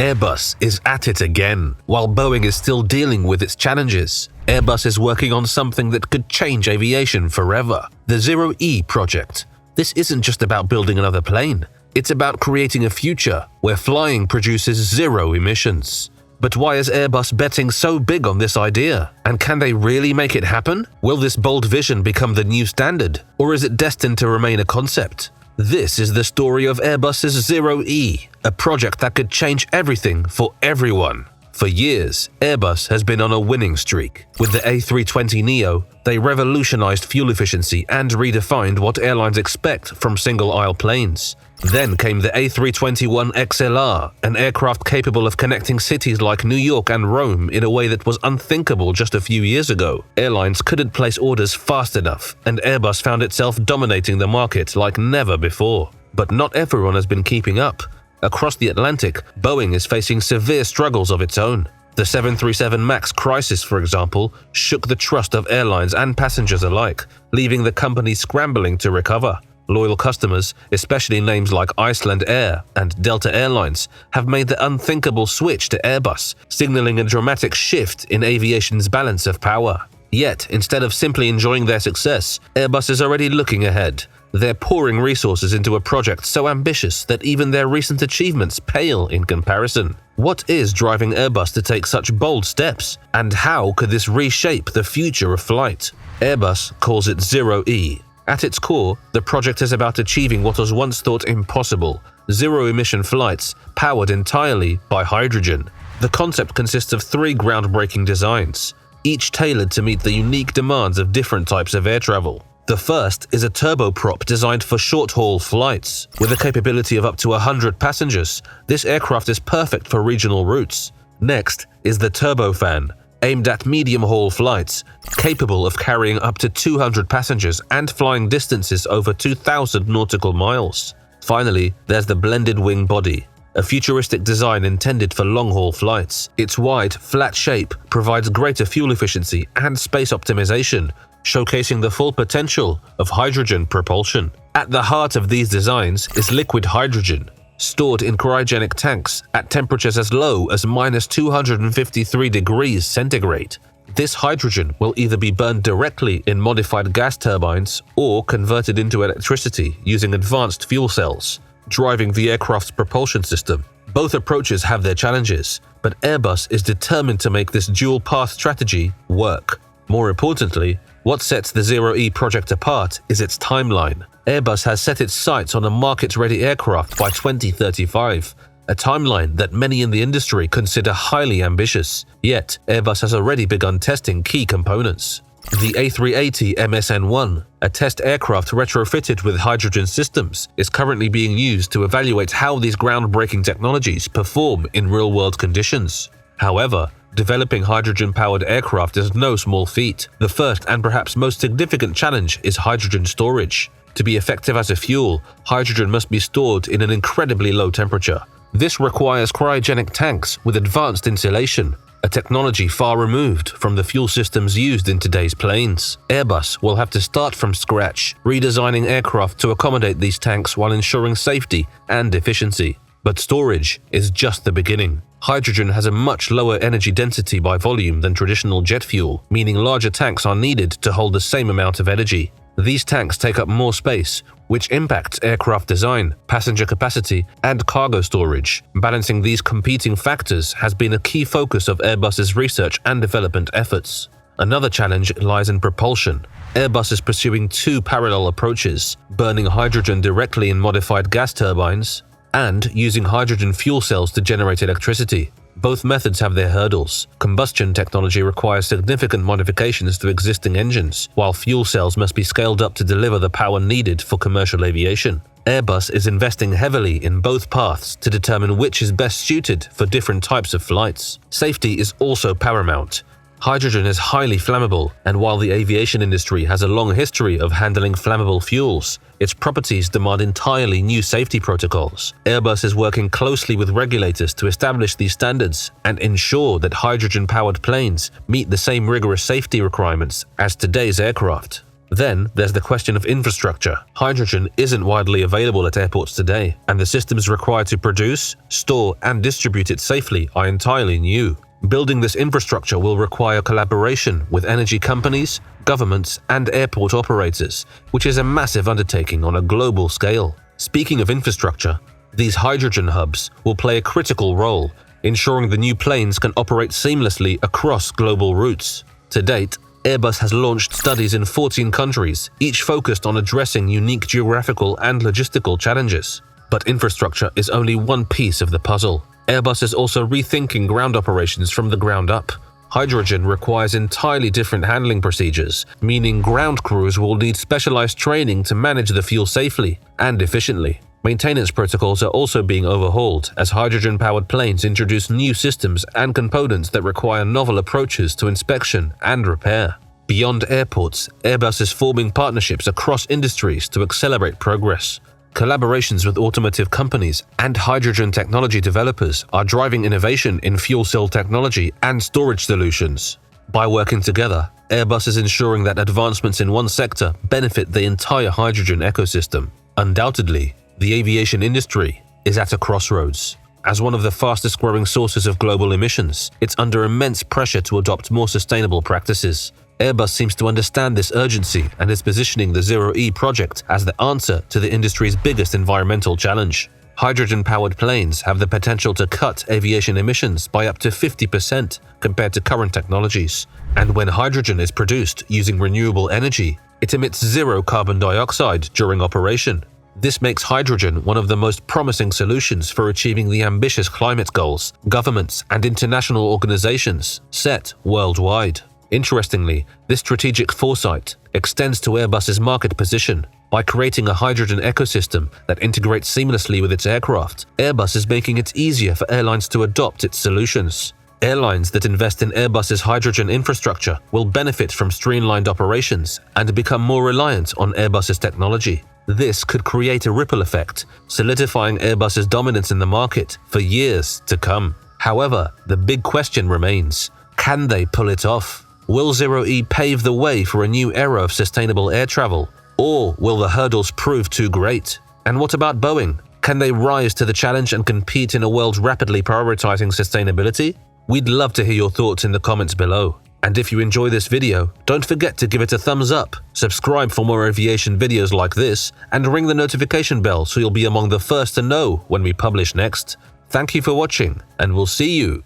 Airbus is at it again. While Boeing is still dealing with its challenges, Airbus is working on something that could change aviation forever: the ZeroE project. This isn't just about building another plane. It's about creating a future where flying produces zero emissions. But why is Airbus betting so big on this idea? And can they really make it happen? Will this bold vision become the new standard, or is it destined to remain a concept? This is the story of Airbus's ZeroE, a project that could change everything for everyone. For years, Airbus has been on a winning streak. With the A320neo, they revolutionized fuel efficiency and redefined what airlines expect from single-aisle planes. Then came the A321XLR, an aircraft capable of connecting cities like New York and Rome in a way that was unthinkable just a few years ago. Airlines couldn't place orders fast enough, and Airbus found itself dominating the market like never before. But not everyone has been keeping up. Across the Atlantic, Boeing is facing severe struggles of its own. The 737 MAX crisis, for example, shook the trust of airlines and passengers alike, leaving the company scrambling to recover. Loyal customers, especially names like Iceland Air and Delta Airlines, have made the unthinkable switch to Airbus, signaling a dramatic shift in aviation's balance of power. Yet, instead of simply enjoying their success, Airbus is already looking ahead. They're pouring resources into a project so ambitious that even their recent achievements pale in comparison. What is driving Airbus to take such bold steps? And how could this reshape the future of flight? Airbus calls it ZeroE. At its core, the project is about achieving what was once thought impossible: zero-emission flights powered entirely by hydrogen. The concept consists of 3 groundbreaking designs, each tailored to meet the unique demands of different types of air travel. The first is a turboprop designed for short-haul flights. With a capability of up to 100 passengers, this aircraft is perfect for regional routes. Next is the turbofan, aimed at medium-haul flights, capable of carrying up to 200 passengers and flying distances over 2,000 nautical miles. Finally, there's the blended wing body, a futuristic design intended for long-haul flights. Its wide, flat shape provides greater fuel efficiency and space optimization, showcasing the full potential of hydrogen propulsion. At the heart of these designs is liquid hydrogen, stored in cryogenic tanks at temperatures as low as -253 degrees centigrade. This hydrogen will either be burned directly in modified gas turbines or converted into electricity using advanced fuel cells, driving the aircraft's propulsion system. Both approaches have their challenges, but Airbus is determined to make this dual-path strategy work. More importantly, what sets the ZeroE project apart is its timeline. Airbus has set its sights on a market-ready aircraft by 2035, a timeline that many in the industry consider highly ambitious. Yet, Airbus has already begun testing key components. The A380 MSN-1, a test aircraft retrofitted with hydrogen systems, is currently being used to evaluate how these groundbreaking technologies perform in real-world conditions. However, developing hydrogen-powered aircraft is no small feat. The first and perhaps most significant challenge is hydrogen storage. To be effective as a fuel, hydrogen must be stored in an incredibly low temperature. This requires cryogenic tanks with advanced insulation, a technology far removed from the fuel systems used in today's planes. Airbus will have to start from scratch, redesigning aircraft to accommodate these tanks while ensuring safety and efficiency. But storage is just the beginning. Hydrogen has a much lower energy density by volume than traditional jet fuel, meaning larger tanks are needed to hold the same amount of energy. These tanks take up more space, which impacts aircraft design, passenger capacity, and cargo storage. Balancing these competing factors has been a key focus of Airbus's research and development efforts. Another challenge lies in propulsion. Airbus is pursuing 2 parallel approaches: burning hydrogen directly in modified gas turbines and using hydrogen fuel cells to generate electricity. Both methods have their hurdles. Combustion technology requires significant modifications to existing engines, while fuel cells must be scaled up to deliver the power needed for commercial aviation. Airbus is investing heavily in both paths to determine which is best suited for different types of flights. Safety is also paramount. Hydrogen is highly flammable, and while the aviation industry has a long history of handling flammable fuels, its properties demand entirely new safety protocols. Airbus is working closely with regulators to establish these standards and ensure that hydrogen-powered planes meet the same rigorous safety requirements as today's aircraft. Then there's the question of infrastructure. Hydrogen isn't widely available at airports today, and the systems required to produce, store, and distribute it safely are entirely new. Building this infrastructure will require collaboration with energy companies, governments, and airport operators, which is a massive undertaking on a global scale. Speaking of infrastructure, these hydrogen hubs will play a critical role, ensuring the new planes can operate seamlessly across global routes. To date, Airbus has launched studies in 14 countries, each focused on addressing unique geographical and logistical challenges. But infrastructure is only one piece of the puzzle. Airbus is also rethinking ground operations from the ground up. Hydrogen requires entirely different handling procedures, meaning ground crews will need specialized training to manage the fuel safely and efficiently. Maintenance protocols are also being overhauled as hydrogen-powered planes introduce new systems and components that require novel approaches to inspection and repair. Beyond airports, Airbus is forming partnerships across industries to accelerate progress. Collaborations with automotive companies and hydrogen technology developers are driving innovation in fuel cell technology and storage solutions. By working together, Airbus is ensuring that advancements in one sector benefit the entire hydrogen ecosystem. Undoubtedly, the aviation industry is at a crossroads. As one of the fastest-growing sources of global emissions, it's under immense pressure to adopt more sustainable practices. Airbus seems to understand this urgency and is positioning the ZeroE project as the answer to the industry's biggest environmental challenge. Hydrogen-powered planes have the potential to cut aviation emissions by up to 50% compared to current technologies. And when hydrogen is produced using renewable energy, it emits zero carbon dioxide during operation. This makes hydrogen one of the most promising solutions for achieving the ambitious climate goals governments and international organizations set worldwide. Interestingly, this strategic foresight extends to Airbus's market position. By creating a hydrogen ecosystem that integrates seamlessly with its aircraft, Airbus is making it easier for airlines to adopt its solutions. Airlines that invest in Airbus's hydrogen infrastructure will benefit from streamlined operations and become more reliant on Airbus's technology. This could create a ripple effect, solidifying Airbus's dominance in the market for years to come. However, the big question remains: can they pull it off? Will ZeroE pave the way for a new era of sustainable air travel? Or will the hurdles prove too great? And what about Boeing? Can they rise to the challenge and compete in a world rapidly prioritizing sustainability? We'd love to hear your thoughts in the comments below. And if you enjoy this video, don't forget to give it a thumbs up, subscribe for more aviation videos like this, and ring the notification bell so you'll be among the first to know when we publish next. Thank you for watching, and we'll see you